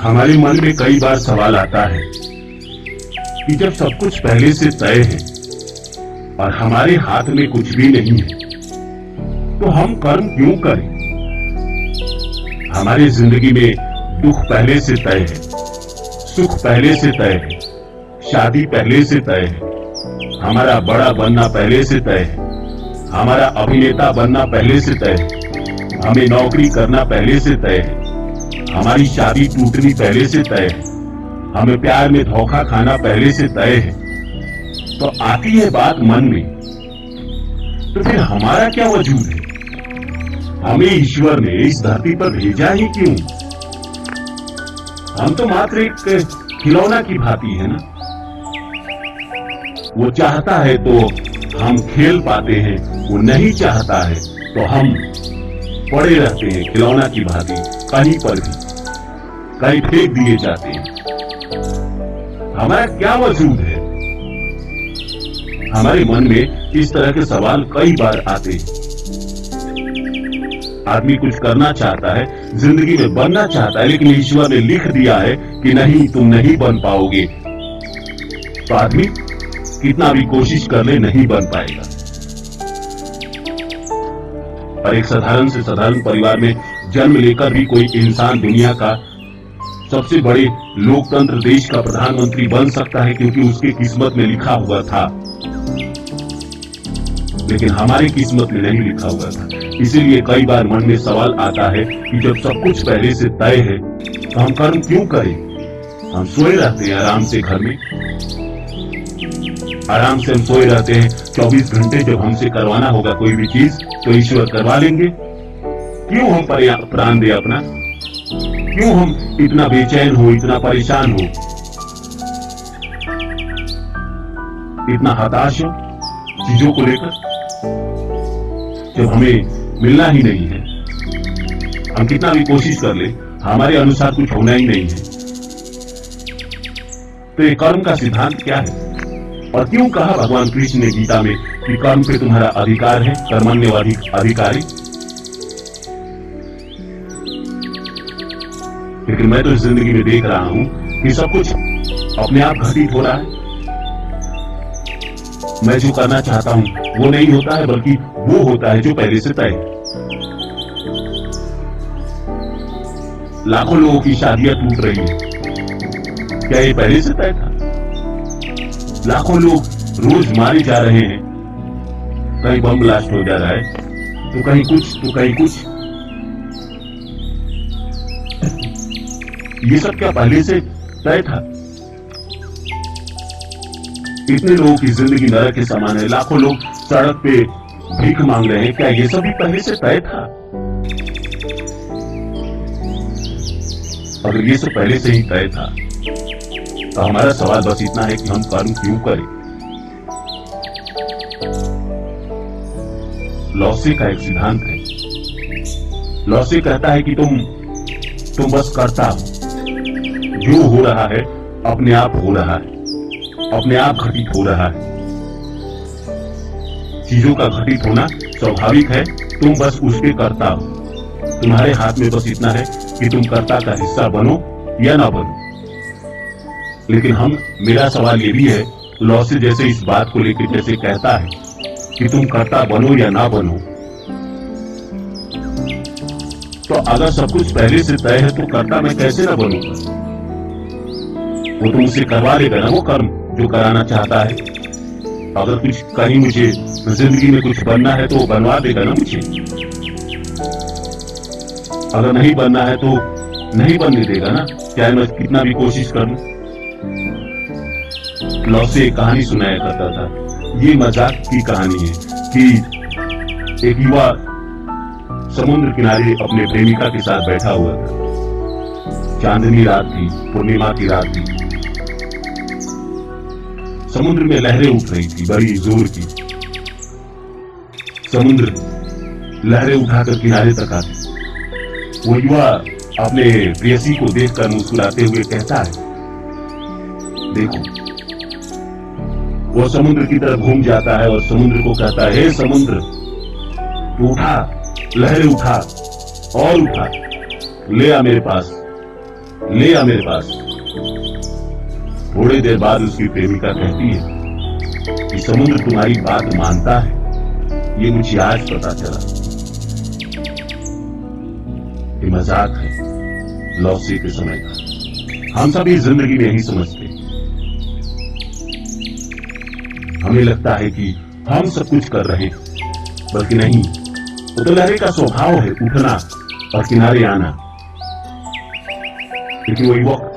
हमारे मन में कई बार सवाल आता है कि जब सब कुछ पहले से तय है और हमारे हाथ में कुछ भी नहीं है, तो हम कर्म क्यों करें? हमारी जिंदगी में दुख पहले से तय है, सुख पहले से तय है, शादी पहले से तय है, हमारा बड़ा बनना पहले से तय है, हमारा अभिनेता बनना पहले से तय है, हमें नौकरी करना पहले से तय है, हमारी शादी टूटनी पहले से तय है, हमें प्यार में धोखा खाना पहले से तय है। तो आती है बात मन में, तो फिर हमारा क्या वजूद है? हमें ईश्वर ने इस धरती पर भेजा ही क्यों? हम तो मात्र एक खिलौना की भांति है ना। वो चाहता है तो हम खेल पाते हैं, वो नहीं चाहता है तो हम पड़े रहते हैं खिलौना की भांति, कहीं पर भी कहीं फेंक दिए जाते हैं। हमारा क्या वजूद है? हमारे मन में इस तरह के सवाल कई बार आते हैं। आदमी कुछ करना चाहता है, जिंदगी में बनना चाहता है, लेकिन ईश्वर ने लिख दिया है कि नहीं, तुम नहीं बन पाओगे। तो आदमी कितना भी कोशिश कर ले, नहीं बन पाएगा। और एक साधारण से साधारण परिवार में जन्म लेकर भी कोई इंसान दुनिया का सबसे बड़े लोकतंत्र देश का प्रधानमंत्री बन सकता है, क्योंकि उसकी किस्मत में लिखा हुआ था। लेकिन हमारी किस्मत में नहीं लिखा हुआ था। इसीलिए कई बार मन में सवाल आता है कि जब सब कुछ पहले से तय है तो हम कर्म क्यों करें? हम सोए रहते हैं आराम से, घर में आराम से हम सोए रहते हैं 24 घंटे। जब हमसे करवाना होगा कोई भी चीज तो ईश्वर करवा लेंगे। क्यों हम प्राण दे अपना? क्यों हम इतना बेचैन हो, इतना परेशान हो, इतना हताश हो चीजों को लेकर, जब हमें मिलना ही नहीं है? हम कितना भी कोशिश कर ले, हमारे अनुसार कुछ होना ही नहीं है। तो ये कर्म का सिद्धांत क्या है? और क्यों कहा भगवान कृष्ण ने गीता में कि कर्म पे तुम्हारा अधिकार है, कर्मण्येवाधि अधिकारी? लेकिन मैं तो इस जिंदगी में देख रहा हूं कि सब कुछ अपने आप घटित हो रहा है। मैं जो करना चाहता हूं वो नहीं होता है, बल्कि वो होता है जो पहले से तय है। लाखों लोगों की शादियां टूट रही है, क्या ये पहले से तय था? लाखों लोग रोज मारे जा रहे हैं, कहीं बम ब्लास्ट हो जा रहा है, तो कहीं कुछ तो कहीं कुछ। ये सब क्या पहले से तय था? इतने लोगों की जिंदगी नरक के समान है, लाखों लोग सड़क पे भीख मांग रहे हैं, क्या ये सब भी पहले से तय था? अगर ये सब पहले से ही तय था तो हमारा सवाल बस इतना है कि हम कर्म क्यों करें? लॉसे का एक सिद्धांत है। लॉसे कहता है कि तुम बस करता हो, जो हो रहा है अपने आप हो रहा है, अपने आप घटित हो रहा है। चीजों का घटित होना स्वाभाविक है, तुम बस उसके कर्ता हो। तुम्हारे हाथ में बस इतना है कि तुम कर्ता का हिस्सा बनो या ना बनो। लेकिन मेरा सवाल ये भी है, लॉसे जैसे इस बात को लेकर जैसे कहता है कि तुम कर्ता बनो या ना बनो, तो अगर सब कुछ पहले से तय है तो कर्ता मैं कैसे ना बनूंगा? वो तो मुझसे करवा लेगा ना वो कर्म जो कराना चाहता है। अगर कुछ कहीं मुझे जिंदगी में कुछ बनना है तो वो बनवा देगा ना मुझे। अगर नहीं बनना है तो नहीं बनने देगा ना, चाहे मैं कितना भी कोशिश कर लूं। लॉसे एक कहानी सुनाया करता था। ये मजाक की कहानी है कि एक युवा समुद्र किनारे अपने प्रेमिका के साथ बैठा हुआ था। चांदनी रात थी, पूर्णिमा की रात थी। समुद्र में लहरें उठ रही थी, बड़ी जोर की। समुद्र लहरें उठाकर किनारे तक आती। वो युवा अपने प्रेयसी को देखकर मुस्कुराते हुए कहता है, देखो। वो समुद्र की तरफ घूम जाता है और समुद्र को कहता है, हे समुद्र, तू उठा, लहरें उठा और उठा, ले आ मेरे पास। ले आ मेरे पास। थोड़ी देर बाद उसकी प्रेमिका कहती है कि समुद्र तुम्हारी बात मानता है, ये मुझे आज पता चला। ये मजाक है लौसी के समय का। हम सभी जिंदगी में यही समझते हैं। हमें लगता है कि हम सब कुछ कर रहे हैं, बल्कि नहीं, वो तो लहरे का स्वभाव है उठना और किनारे आना। लेकिन वही वक्त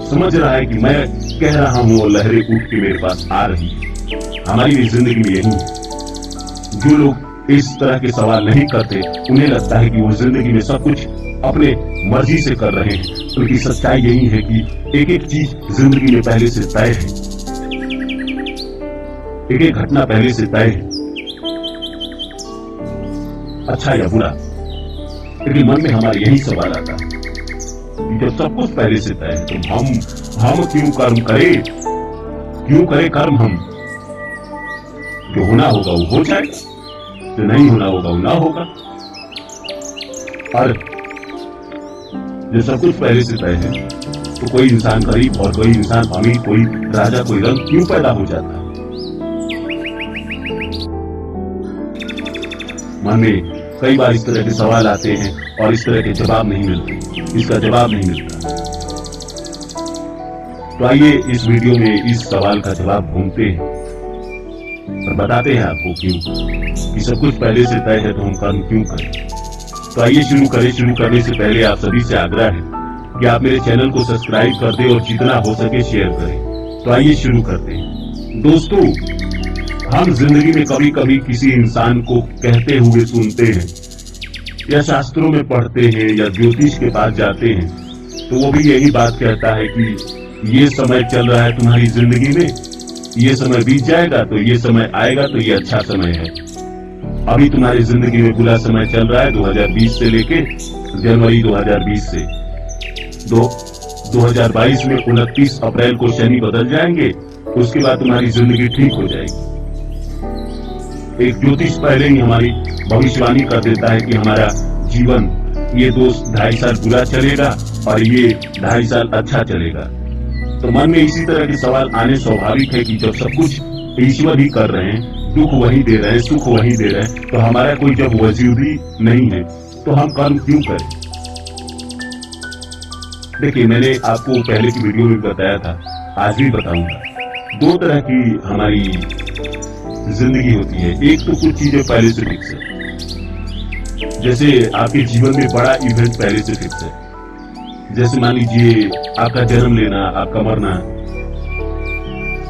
समझ रहा है कि मैं कह रहा हूं और लहरें उठ के मेरे पास आ रही है। हमारी भी जिंदगी में यही है। जो लोग इस तरह के सवाल नहीं करते, उन्हें लगता है कि वो जिंदगी में सब कुछ अपने मर्जी से कर रहे हैं। उनकी सच्चाई यही है कि एक एक चीज जिंदगी में पहले से तय है, एक एक घटना पहले से तय है, अच्छा या बुरा। लेकिन मन में हमारे यही सवाल आता है कि जब सब कुछ पहले से तय है तो हम क्यों कर्म करें, क्यों करें कर्म हम? जो होना होगा वो हो जाएगा, जो नहीं होना होगा वो ना होगा। और जो सब कुछ पहले से तय है तो कोई इंसान गरीब और कोई इंसान अमीर, कोई राजा कोई रंग क्यों पैदा हो जाता है? मन में कई बार इस तरह के सवाल आते हैं और इस तरह के जवाब नहीं मिलते, इसका जवाब नहीं मिलता। तो आइए इस वीडियो में इस सवाल का जवाब ढूंढते हैं और बताते हैं आपको क्यों कि सब कुछ पहले से तय है तो हम कर्म क्यों करें। तो आइए शुरू करें। शुरू करने से पहले आप सभी से आग्रह है कि आप मेरे चैनल को सब्सक्राइब कर दें और जितना हो सके शेयर करें। तो आइए शुरू करते हैं। दोस्तों, हम जिंदगी में कभी कभी किसी इंसान को कहते हुए सुनते हैं या शास्त्रों में पढ़ते हैं या ज्योतिष के पास जाते हैं, तो वो भी यही बात कहता है कि ये समय चल रहा है तुम्हारी जिंदगी में, ये समय बीत जाएगा तो ये समय आएगा तो ये अच्छा समय है। अभी तुम्हारी जिंदगी में बुरा समय चल रहा है 2020 से लेके जनवरी 2020 से 2022 में 29 अप्रैल को शनि बदल जाएंगे, उसके बाद तुम्हारी जिंदगी ठीक हो जाएगी। एक ज्योतिष पहले ही हमारी भविष्यवाणी कर देता है कि हमारा जीवन ये 2.5 साल बुरा चलेगा और ये 2.5 साल अच्छा चलेगा। तो मन में इसी तरह के सवाल आने स्वाभाविक है कि जब सब कुछ ईश्वर ही कर रहे हैं, दुख वही दे रहे हैं, सुख वही दे रहे हैं, तो हमारा कोई जब वजूद ही नहीं है तो हम कर्म क्यों करें? देखिए, मैंने आपको पहले की वीडियो में बताया था, आज भी बताऊंगा। 2 तरह की हमारी जिंदगी होती है। एक तो कुछ चीजें पहले से फिक्स है, जैसे आपके जीवन में बड़ा इवेंट पहले से फिक्स है। जैसे मान लीजिए आपका जन्म लेना, आपका मरना,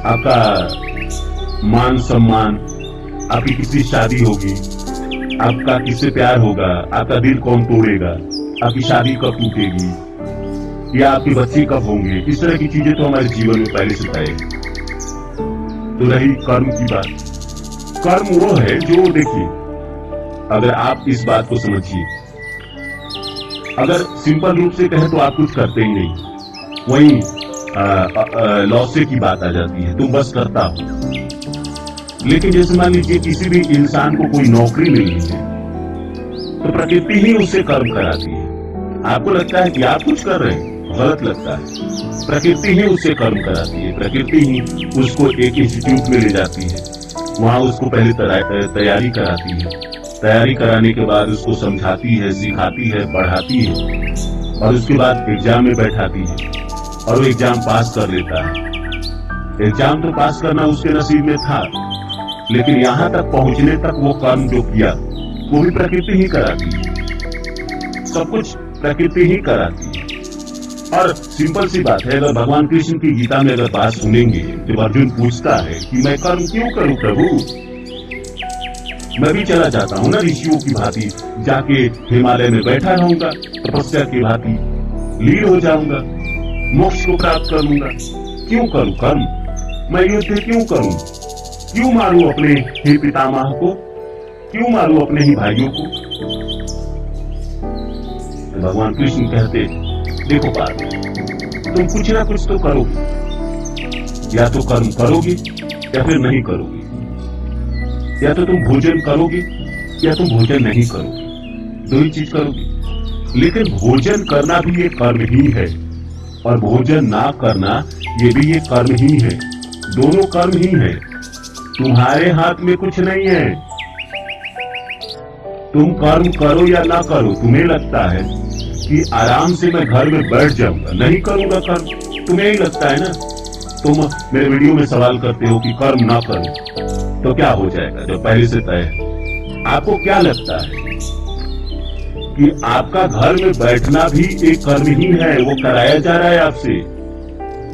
आपका मान सम्मान, आपकी किसी शादी होगी, आपका किससे प्यार होगा, आपका दिल कौन तोड़ेगा, आपकी शादी कब टूटेगी या आपके बच्चे कब होंगे, इस तरह की चीजें तो हमारे जीवन में पहले से तय है। तो रही कर्म की बात। कर्म वो है जो, देखिए, अगर आप इस बात को समझिए, अगर सिंपल रूप से कहें तो आप कुछ करते ही नहीं, वहीं लौसे की बात आ जाती है, तुम बस करता हो। लेकिन जैसे मान लीजिए किसी भी इंसान को कोई नौकरी मिलनी है तो प्रकृति ही उससे कर्म कराती है। आपको लगता है कि आप कुछ कर रहे हैं, गलत लगता है। प्रकृति ही उससे कर्म कराती है, प्रकृति ही उसको एक इंस्टीट्यूट में ले जाती है, वहां उसको पहले तैयारी कराती है, तैयारी कराने के बाद उसको समझाती है, सिखाती है, पढ़ाती है और उसके बाद एग्जाम में बैठाती है और वो एग्जाम पास कर लेता है। एग्जाम तो पास करना उसके नसीब में था, लेकिन यहाँ तक पहुंचने तक वो कर्म जो किया वो भी प्रकृति ही कराती है, सब कुछ प्रकृति ही कराती है। और सिंपल सी बात है, अगर भगवान कृष्ण की गीता में अगर बात सुनेंगे, जब अर्जुन पूछता है कि मैं कर्म क्यों करूं प्रभु, मैं भी चला जाता हूं ना ऋषियों की भांति, जाके हिमालय में बैठा रहूंगा, तपस्या की भांति लीन हो जाऊंगा, मोक्ष को प्राप्त कर लूंगा। क्यों करूं कर्म? मैं युद्ध क्यों करूं? क्यों मारूं अपने ही पितामह को? क्यों मारूं अपने ही भाइयों को? तो भगवान कृष्ण कहते, देखो बात, तुम कुछ ना कुछ तो करोगे, या तो कर्म करोगे या फिर नहीं करोगे, या तो तुम भोजन करोगे या तुम भोजन नहीं करोगे, 2 ही चीज करोगे। लेकिन भोजन करना भी एक कर्म ही है और भोजन ना करना ये भी एक कर्म ही है। दोनों कर्म ही है। तुम्हारे हाथ में कुछ नहीं है। तुम कर्म करो या ना करो। तुम्हें लगता है कि आराम से मैं घर में बैठ जाऊंगा, नहीं करूंगा कर्म, तुम्हें ही लगता है ना। तुम मेरे वीडियो में सवाल करते हो कि कर्म ना करो तो क्या हो जाएगा जो पहले से तय है। आपको क्या लगता है कि आपका घर में बैठना भी एक कर्म ही है, वो कराया जा रहा है आपसे।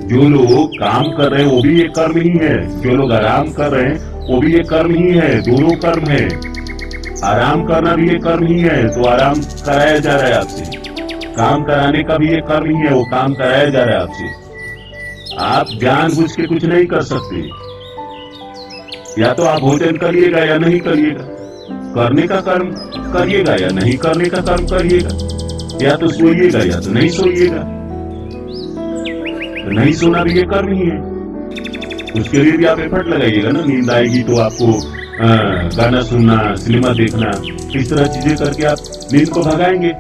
जो लोग काम कर रहे हैं वो भी एक कर्म ही है, जो लोग आराम कर रहे हैं वो भी एक कर्म ही है। दोनों कर्म है। आराम करना भी एक कर्म ही है, तो आराम कराया जा रहा है आपसे। काम कराने का भी एक कर्म ही है, वो काम कराया जा रहा है आपसे। आप जानबूझ के कुछ नहीं कर सकते। या तो आप भोजन करिएगा या नहीं करिएगा, करने का कर्म करिएगा या नहीं करने का कर्म करिएगा, या तो सोइएगा या तो नहीं सोइएगा। तो नहीं सोना भी ये कर्म ही है। उसके लिए भी आप एफर्ट लगाइएगा ना। नींद आएगी तो आपको गाना सुनना, सिनेमा देखना, इस तरह चीजें करके आप नींद को भगाएंगे।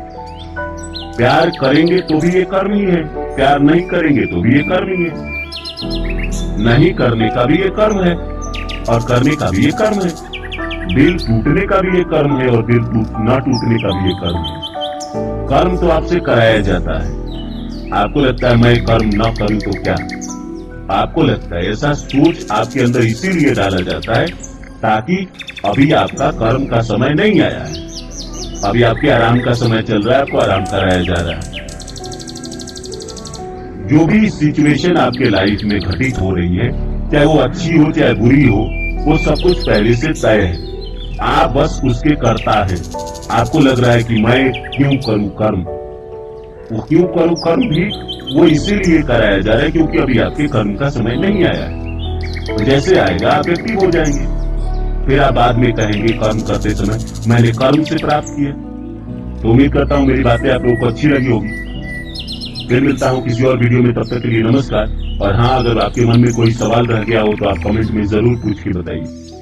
प्यार करेंगे तो भी ये कर्म ही है, प्यार नहीं करेंगे तो भी ये कर्म ही है। नहीं करने का भी ये कर्म है और करने का भी ये कर्म है। दिल टूटने का भी एक कर्म है और दिल न टूटने का भी एक कर्म है। कर्म तो आपसे कराया जाता है। आपको लगता है मैं कर्म न करूं तो क्या, आपको लगता है, ऐसा सोच आपके अंदर इसीलिए डाला जाता है ताकि अभी आपका कर्म का समय नहीं आया है। अभी आपके आराम का समय चल रहा है, आपको आराम कराया जा रहा है। जो भी सिचुएशन आपके लाइफ में घटित हो रही है, चाहे वो अच्छी हो चाहे बुरी हो, वो सब कुछ पहले से तय है। आप बस उसके कर्ता है। आपको लग रहा है कि मैं क्यों करूं कर्म, वो क्यों करूं कर्म भी वो इसीलिए कराया जा रहा है क्योंकि अभी आपके कर्म का समय नहीं आया है। तो जैसे आएगा आप एक्टिव हो जाएंगे, फिर आप बाद में कहेंगे कर्म करते समय मैंने कर्म से प्राप्त किया। तो उम्मीद करता हूँ मेरी बातें आप लोगों को अच्छी लगी होगी। फिर मिलता हूँ किसी और वीडियो में, तब तक के लिए नमस्कार। और हाँ, अगर आपके मन में कोई सवाल रह गया हो तो आप कमेंट में जरूर पूछ के बताइए।